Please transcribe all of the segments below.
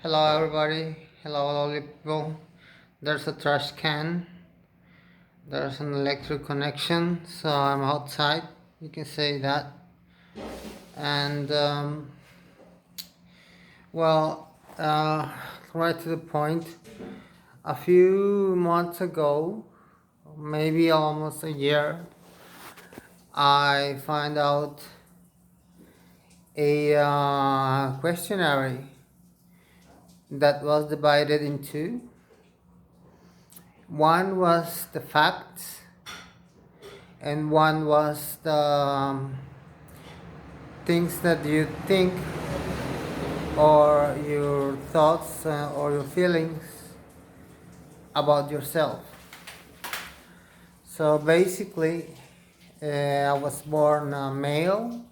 Hello everybody. Hello lovely people. There's a trash can. There's an electric connection, so I'm outside. You can say that. And well, right to the point. A few months ago, maybe almost a year, I find out a questionnaire that was divided into. One was the facts, and one was the things that you think or your thoughts or your feelings about yourself. So basically, I was born male,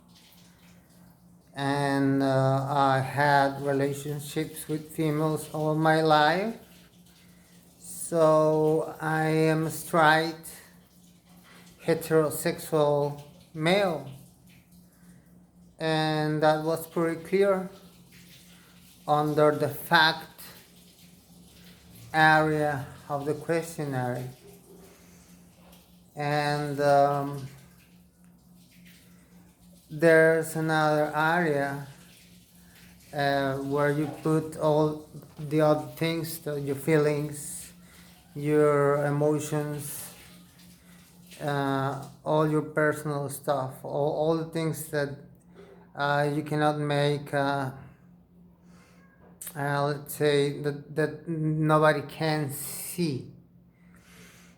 and I had relationships with females all my life. So I am a straight heterosexual male, and that was pretty clear under the fact area of the questionnaire. And there's another area where you put all the other things, your feelings, your emotions, all your personal stuff, all the things that you cannot make, let's say, that nobody can see,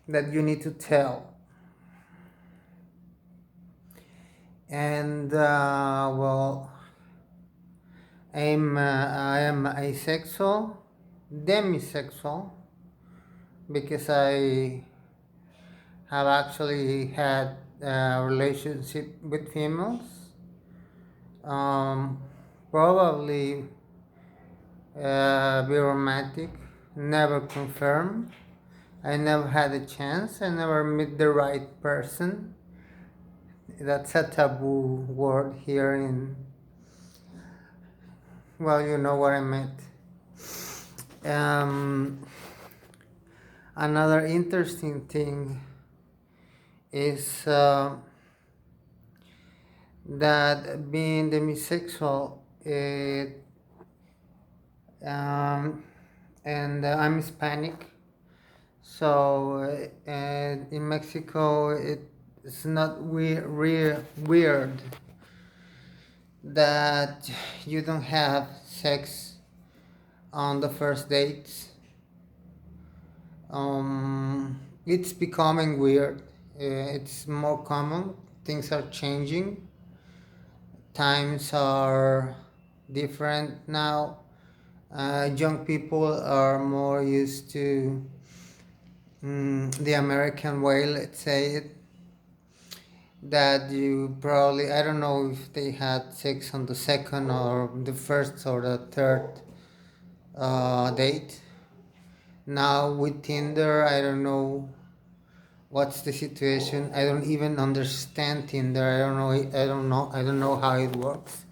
that you need to tell. And well, I am asexual, demisexual, because I have actually had a relationship with females. Um, Probably be romantic, never confirmed. I never had a chance. I never met the right person. That's a taboo word here in, well, you know what I meant. Um, Another interesting thing is that being demisexual, and I'm Hispanic, so in Mexico it's not weird that you don't have sex on the first dates. It's becoming weird. It's more common. Things are changing. Times are different now. Young people are more used to the American way, let's say it. That you probably, I don't know if they had sex on the second or the first or the third date. Now with Tinder, I don't know what's the situation. I don't even understand Tinder. I don't know how it works.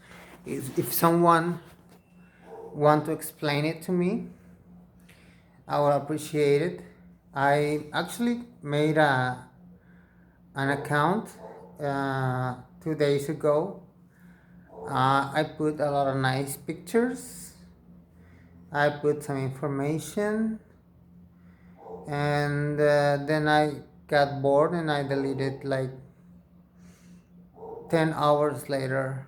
If someone want to explain it to me, I would appreciate it. I actually made an account 2 days ago. I put a lot of nice pictures. I put some information, and then I got bored and I deleted like 10 hours later.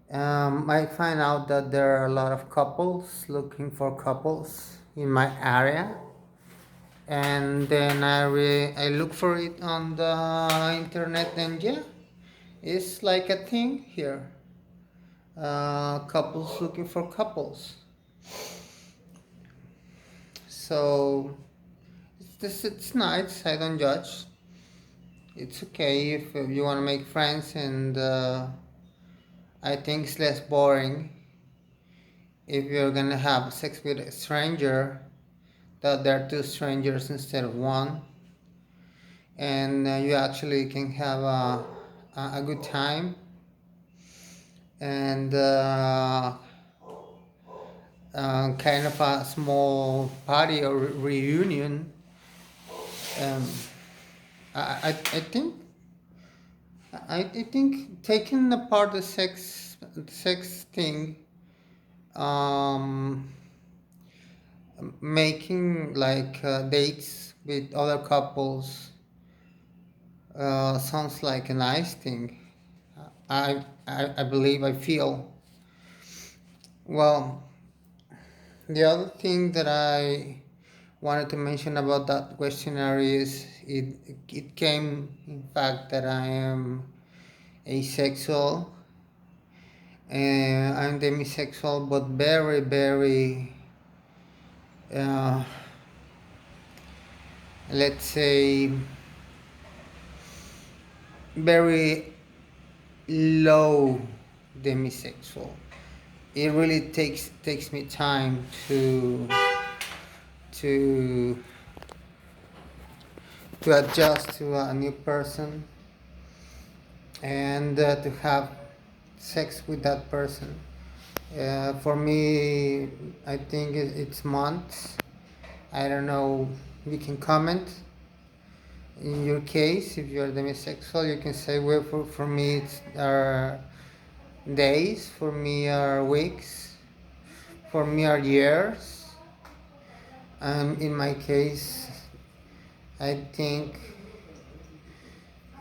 I find out that there are a lot of couples looking for couples in my area, and then I look for it on the internet, and yeah, it's like a thing here. Couples looking for couples. So it's nice. I don't judge. It's okay if you want to make friends, and I think it's less boring if you're gonna have sex with a stranger, that there are two strangers instead of one, and you actually can have a good time. And kind of a small party or reunion. Um, I think I think taking apart the sex thing, um, making like dates with other couples sounds like a nice thing. I believe I feel. Well, the other thing that I wanted to mention about that questionnaire is it came in fact that I am asexual and I'm demisexual, but very very uh, let's say very low demisexual. It really takes me time to to adjust to a new person and to have sex with that person. For me, I think it's months. I don't know. You can comment. In your case, if you're demisexual, you can say, well, for me, it's days. For me, are weeks. For me, are years. In my case, I think,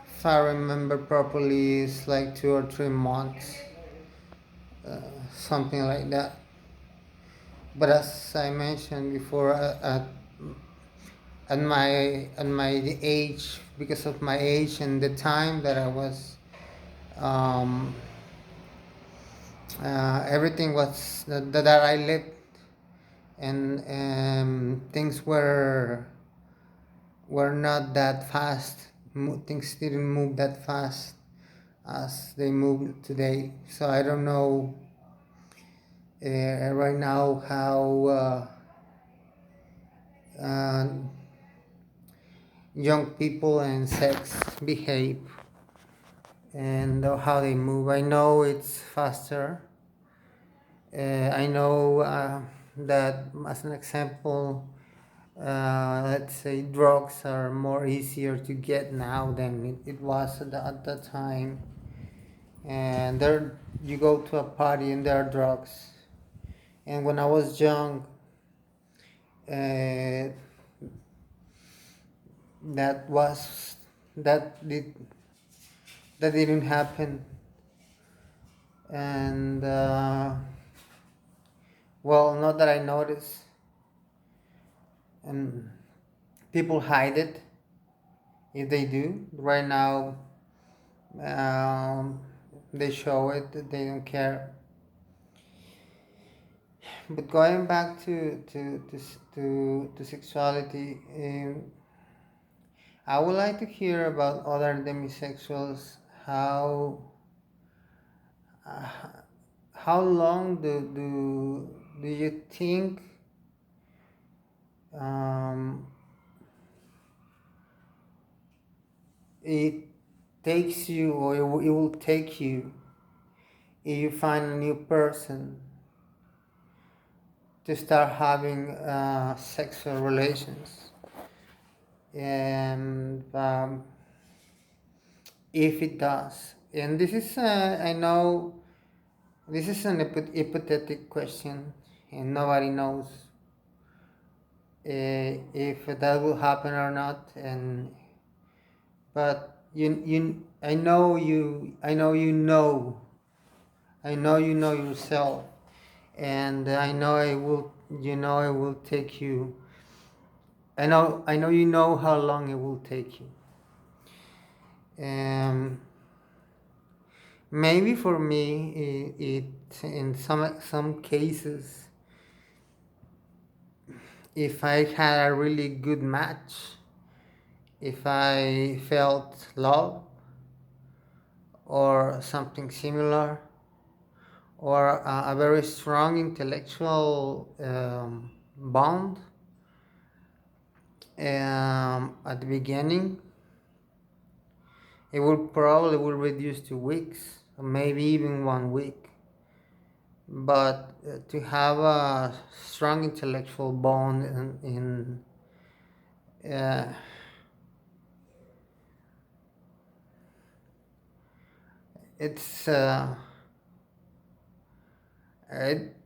if I remember properly, it's like 2 or 3 months, uh, something like that. But as I mentioned before, at my age, because of my age and the time that I was, um, everything was that I lived, and things were not that fast. Things didn't move that fast as they move today. So I don't know right now how uh, young people and sex behave and how they move. I know it's faster. I know that, as an example, let's say drugs are more easier to get now than it was at that time. And there, you go to a party and there are drugs. And when I was young, uh, that was that did that didn't happen. And well, not that I noticed, and people hide it if they do. Right now, um, they show it. They don't care. But going back to sexuality, I would like to hear about other demisexuals. Uh, how long do you think um, it takes you, or it will take you, if you find a new person, to start having sexual relations? And if it does, and this is I know this is an hypothetical question, and nobody knows if that will happen or not. And but I know you know yourself, and I know it will take you. I know you know how long it will take you. Um, Maybe for me, it in some cases, if I had a really good match, if I felt love or something similar, or a very strong intellectual bond at the beginning, it will probably will reduce to weeks, or maybe even 1 week. but to have a strong intellectual bond uh, it's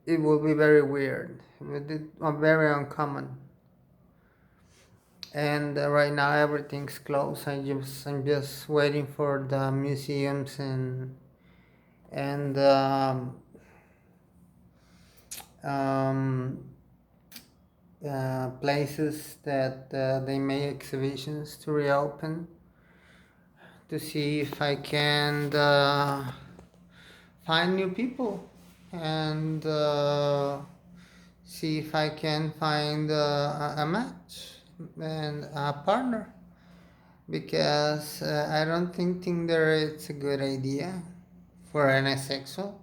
it will be very weird, very uncommon. And right now everything's closed. I'm just waiting for the museums and um, places that they make exhibitions to reopen, to see if I can find new people and see if I can find a match and a partner, because I don't think Tinder is a good idea for an asexual.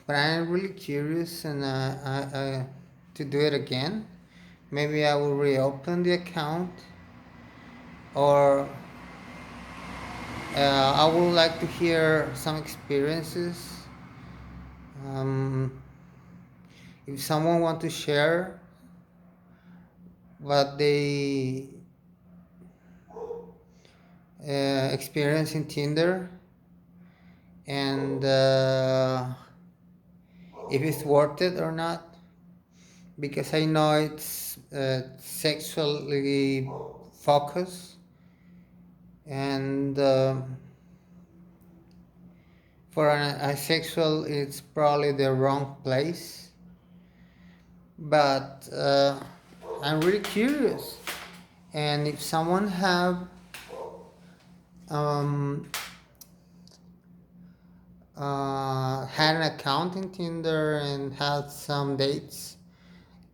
But I'm really curious, and to do it again. Maybe I will reopen the account, or I would like to hear some experiences. Um, if someone want to share what they experience in Tinder, and if it's worth it or not, because I know it's sexually focused, and for an asexual it's probably the wrong place. But I'm really curious, and if someone have um, had an account in Tinder and had some dates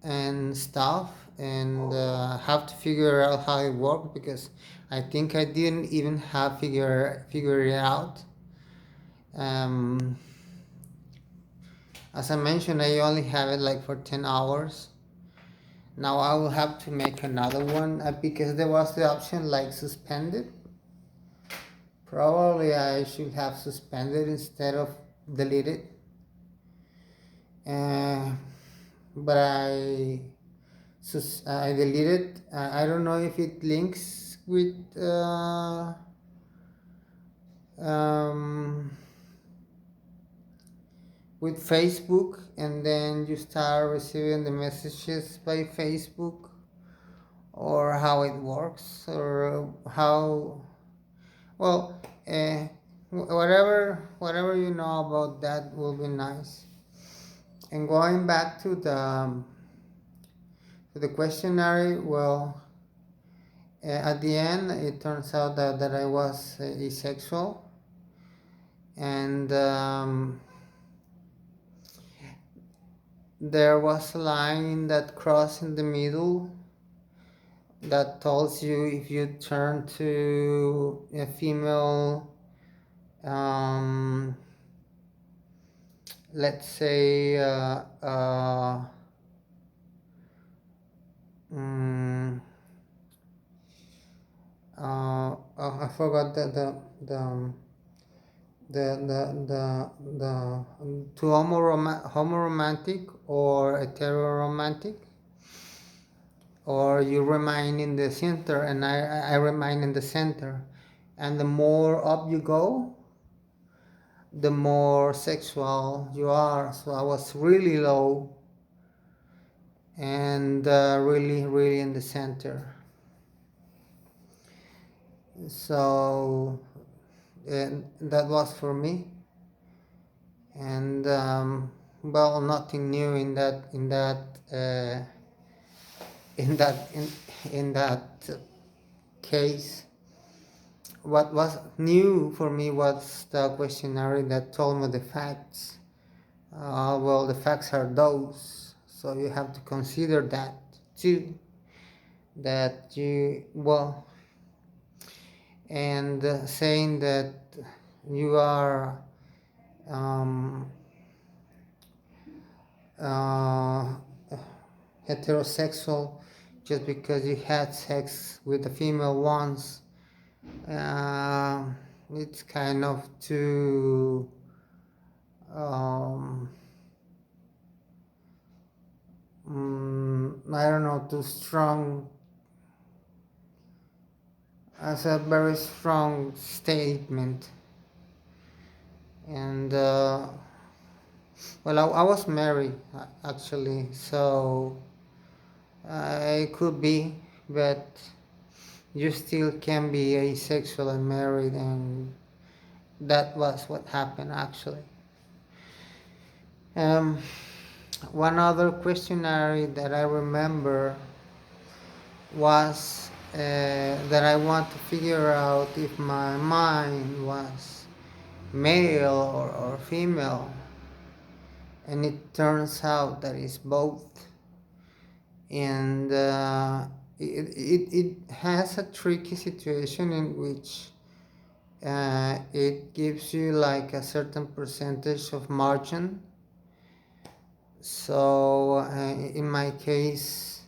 and stuff, and have to figure out how it worked, because I think I didn't even have figure it out. Um, as I mentioned, I only have it like for 10 hours. Now I will have to make another one because there was the option like suspended. Probably I should have suspended instead of deleted. Uh, but I deleted. I don't know if it links um, with Facebook, and then you start receiving the messages by Facebook, or how it works, or how. Well, whatever you know about that will be nice. And going back to the questionnaire, well, at the end it turns out that I was asexual, and there was a line that crossed in the middle that tells you if you turn to a female, um, let's say mm, I forgot the to homoromantic or heteroromantic, or you remain in the center, and I remain in the center, and the more up you go, the more sexual you are. So I was really low, and really in the center. So and that was for me. And well, nothing new in that in that case. What was new for me was the questionnaire that told me the facts. Well, the facts are those, so you have to consider that too. That you, well, and saying that you are um, uh, heterosexual just because you had sex with the female once, uh, it's kind of too um, I don't know, too strong, as a very strong statement. And well, I was married actually, so it could be, but you still can be asexual and married, and that was what happened actually. Um, One other questionnaire that I remember was that I want to figure out if my mind was male or female, and it turns out that it's both. And it has a tricky situation in which it gives you like a certain percentage of margin. So in my case,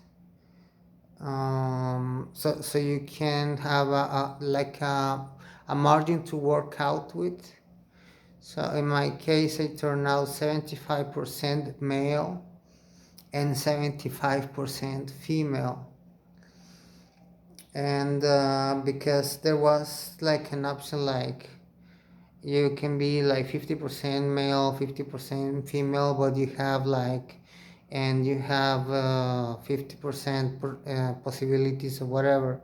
so you can have a margin to work out with. So in my case, I turned out 75% male and 75% female. And because there was like an option, like you can be like 50% male, 50% female, but you have like, and you have 50% possibilities or whatever.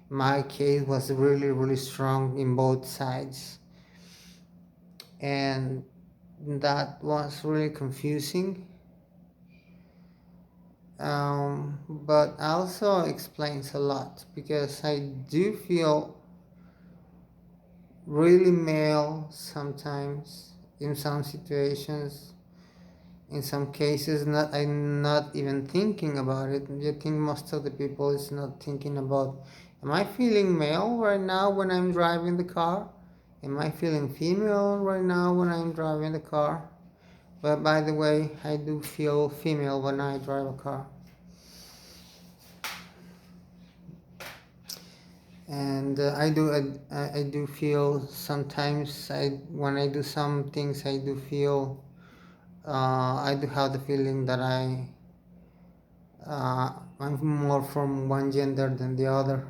My case was really, really strong in both sides, and that was really confusing. But also explains a lot, because I do feel really male sometimes in some situations. In some cases, I'm not even thinking about it. I think most of the people is not thinking about, am I feeling male right now when I'm driving the car? Am I feeling female right now when I'm driving the car? But by the way, I do feel female when I drive a car. And I do feel sometimes, when I do some things, I do feel I do have the feeling that I'm more from one gender than the other.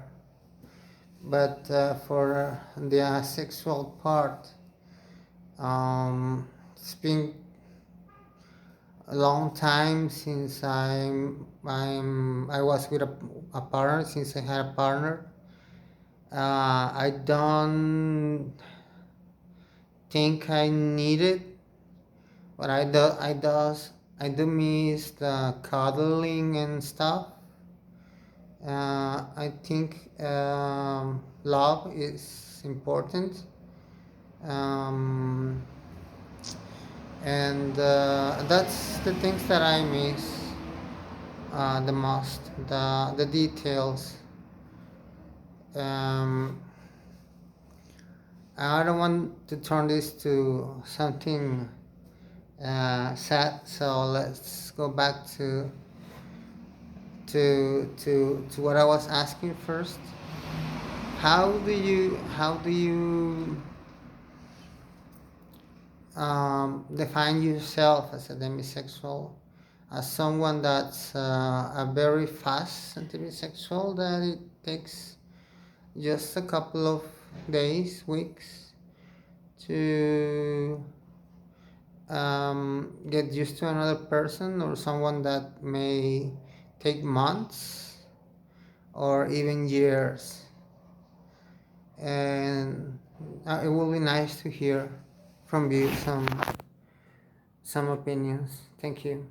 But for the asexual part, it's been a long time since I was with a partner, since I had a partner. I don't think I need it, but I do miss the cuddling and stuff. I think love is important, um, and that's the things that I miss the most. The details. Um, I don't want to turn this to something sad, so let's go back to what I was asking first. How do you define yourself as a demisexual? As someone that's a very fast demisexual, that it takes just a couple of days, weeks to get used to another person, or someone that may take months or even years. And it will be nice to hear from you some opinions. Thank you.